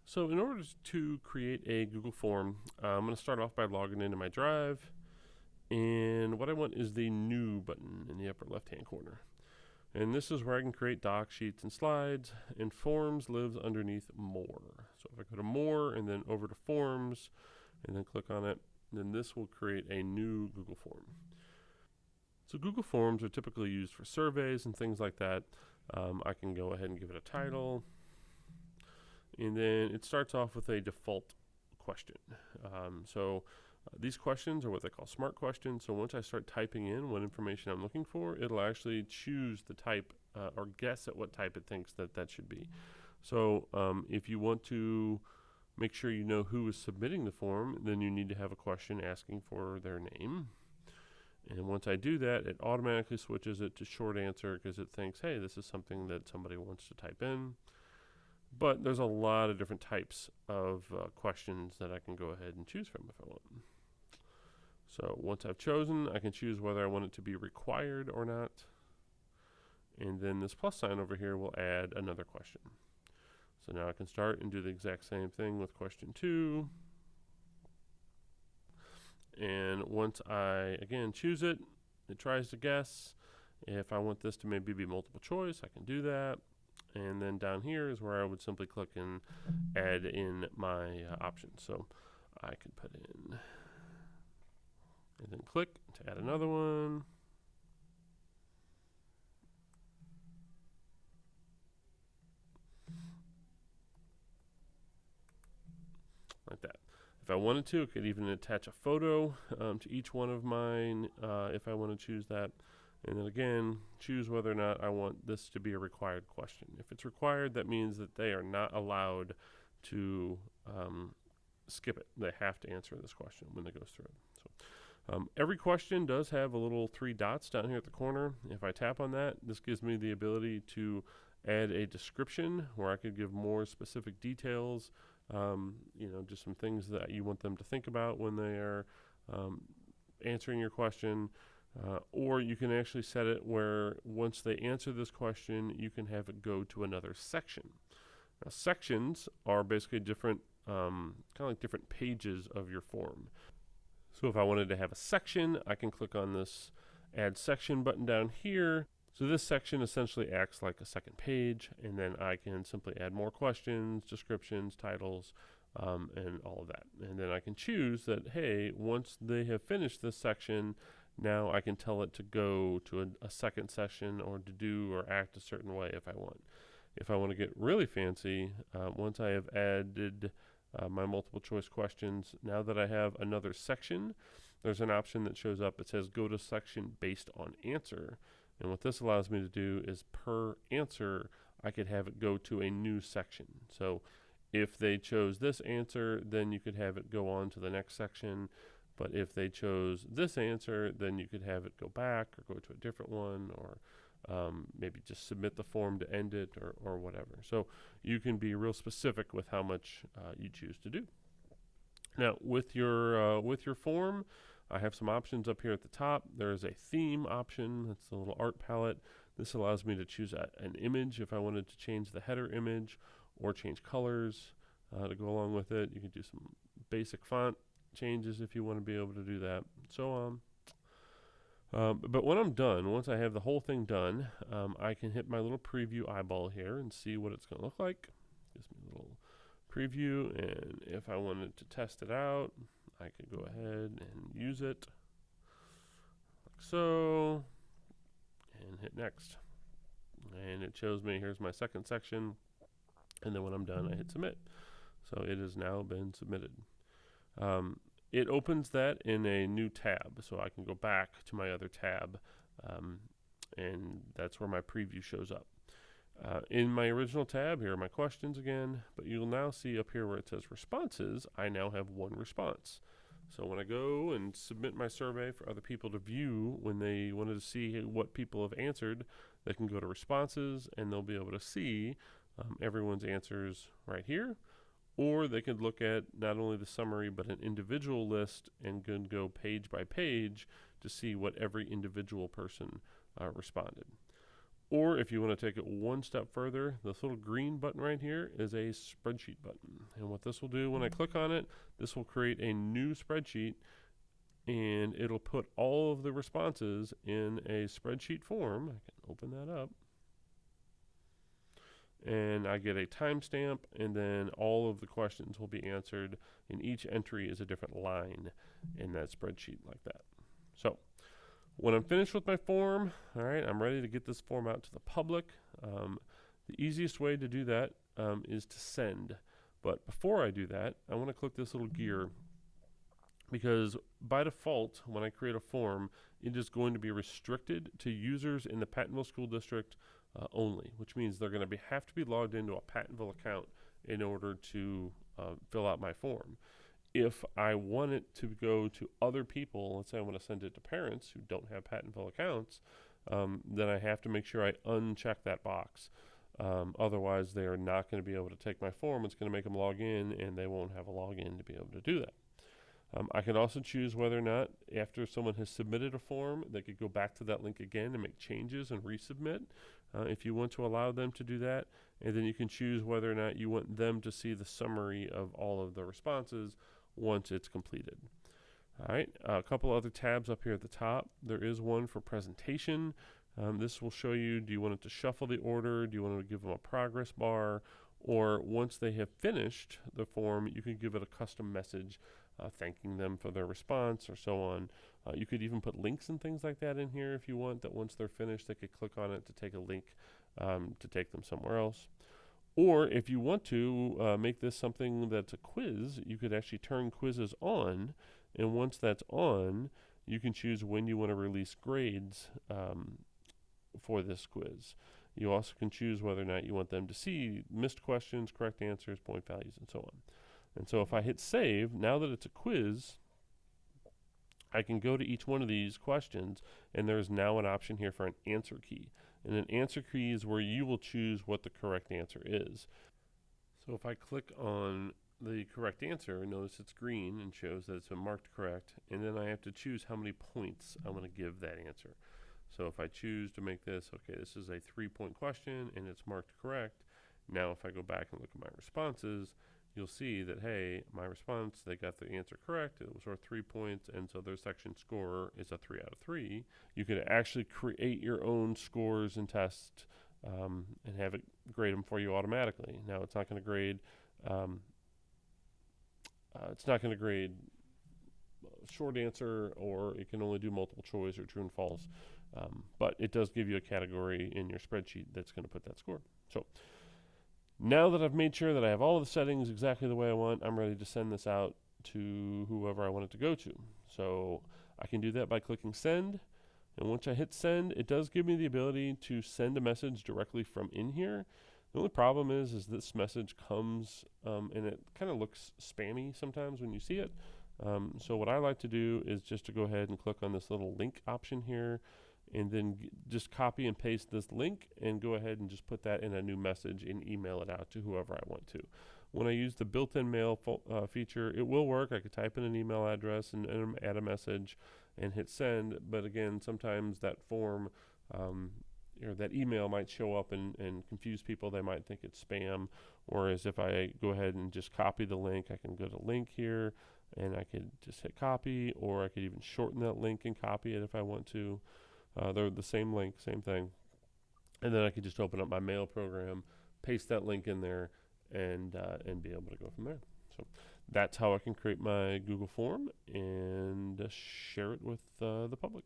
So in order to create a Google form, I'm going to start off by logging into my Drive. And what I want is the New button in the upper left-hand corner. And this is where I can create docs, sheets, and slides. And Forms lives underneath More. So if I go to More and then over to Forms and then click on it, then this will create a new Google form. So Google Forms are typically used for surveys and things like that. I can go ahead and give it a title. And then it starts off with a default question. These questions are what they call smart questions. So once I start typing in what information I'm looking for, it'll actually choose the type or guess at what type it thinks that should be. So if you want to make sure you know who is submitting the form, then you need to have a question asking for their name. And once I do that, it automatically switches it to short answer because it thinks, hey, this is something that somebody wants to type in. But there's a lot of different types of questions that I can go ahead and choose from if I want. So once I've chosen, I can choose whether I want it to be required or not. And then this plus sign over here will add another question. So now I can start and do the exact same thing with question 2. And once I, again, choose it, it tries to guess. If I want this to maybe be multiple choice, I can do that. And then down here is where I would simply click and add in my options. So I could put in, and then click to add another one. Like that. If I wanted to, I could even attach a photo to each one of mine if I want to choose that. And then again, choose whether or not I want this to be a required question. If it's required, that means that they are not allowed to skip it. They have to answer this question when it goes through it. So every question does have a little 3 dots down here at the corner. If I tap on that, this gives me the ability to add a description where I could give more specific details, just some things that you want them to think about when they are answering your question. Or you can actually set it where once they answer this question, you can have it go to another section. Now, sections are basically different, kind of like different pages of your form. So if I wanted to have a section, I can click on this Add Section button down here. So this section essentially acts like a second page, and then I can simply add more questions, descriptions, titles, and all of that. And then I can choose that, hey, once they have finished this section, now I can tell it to go to a second session or to do or act a certain way if I want. If I want to get really fancy, once I have added my multiple choice questions, now that I have another section, there's an option that shows up. It says go to section based on answer. And what this allows me to do is per answer, I could have it go to a new section. So if they chose this answer, then you could have it go on to the next section. But if they chose this answer, then you could have it go back or go to a different one, or maybe just submit the form to end it, or whatever. So you can be real specific with how much you choose to do. Now, with your form, I have some options up here at the top. There's a theme option. That's the little art palette. This allows me to choose an image if I wanted to change the header image or change colors to go along with it. You can do some basic font changes if you want to be able to do that, so on. But when I'm done, once I have the whole thing done, I can hit my little preview eyeball here and see what it's going to look like. Gives me a little preview, and if I wanted to test it out, I could go ahead and use it like so, and hit next. And it shows me here's my second section, and then when I'm done, I hit submit. So it has now been submitted. It opens that in a new tab, so I can go back to my other tab, and that's where my preview shows up. In my original tab, here are my questions again, but you'll now see up here where it says responses, I now have one response. So when I go and submit my survey for other people to view, when they wanted to see what people have answered, they can go to responses and they'll be able to see everyone's answers right here. Or they could look at not only the summary but an individual list and can go page by page to see what every individual person responded. Or if you want to take it one step further, this little green button right here is a spreadsheet button. And what this will do when I click on it, this will create a new spreadsheet, and it'll put all of the responses in a spreadsheet form. I can open that up. And I get a timestamp, and then all of the questions will be answered, and each entry is a different line in that spreadsheet like that. So when I'm finished with my form, all right, I'm ready to get this form out to the public. The easiest way to do that is to send. But before I do that, I want to click this little gear, because by default, when I create a form, it is going to be restricted to users in the Pattonville School District only, which means they're going to have to be logged into a Pattonville account in order to fill out my form. If I want it to go to other people, let's say I want to send it to parents who don't have Pattonville accounts, then I have to make sure I uncheck that box. Otherwise, they are not going to be able to take my form. It's going to make them log in, and they won't have a login to be able to do that. I can also choose whether or not, after someone has submitted a form, they could go back to that link again and make changes and resubmit if you want to allow them to do that. And then you can choose whether or not you want them to see the summary of all of the responses once it's completed. All right, a couple other tabs up here at the top. There is one for presentation. This will show you, do you want it to shuffle the order? Do you want to give them a progress bar? Or once they have finished the form, you can give it a custom message thanking them for their response or so on. You could even put links and things like that in here if you want, that once they're finished, they could click on it to take a link to take them somewhere else. Or if you want to make this something that's a quiz, you could actually turn quizzes on, and once that's on, you can choose when you want to release grades for this quiz. You also can choose whether or not you want them to see missed questions, correct answers, point values, and so on. And so if I hit save, now that it's a quiz, I can go to each one of these questions, and there's now an option here for an answer key. And an answer key is where you will choose what the correct answer is. So if I click on the correct answer, notice it's green and shows that it's been marked correct, and then I have to choose how many points I want to give that answer. So if I choose to make this, okay, this is a 3-point question and it's marked correct. Now if I go back and look at my responses, you'll see that, hey, my response, they got the answer correct. It was worth 3 points, and so their section score is a 3 out of 3. You could actually create your own scores and tests and have it grade them for you automatically. Now it's not going to grade short answer, or it can only do multiple choice or true and false. But it does give you a category in your spreadsheet that's going to put that score. So now that I've made sure that I have all of the settings exactly the way I want, I'm ready to send this out to whoever I want it to go to. So I can do that by clicking send. And once I hit send, it does give me the ability to send a message directly from in here. The only problem is this message comes and it kind of looks spammy sometimes when you see it. So what I like to do is just to go ahead and click on this little link option here, and then just copy and paste this link and go ahead and just put that in a new message and email it out to whoever I want to. When I use the built-in mail feature, it will work. I could type in an email address and add a message and hit send, but again, sometimes that form or that email might show up and confuse people. They might think it's spam, whereas if I go ahead and just copy the link, I can go to link here and I could just hit copy, or I could even shorten that link and copy it if I want to. They're the same link, same thing. And then I could just open up my mail program, paste that link in there, and be able to go from there. So that's how I can create my Google form and share it with the public.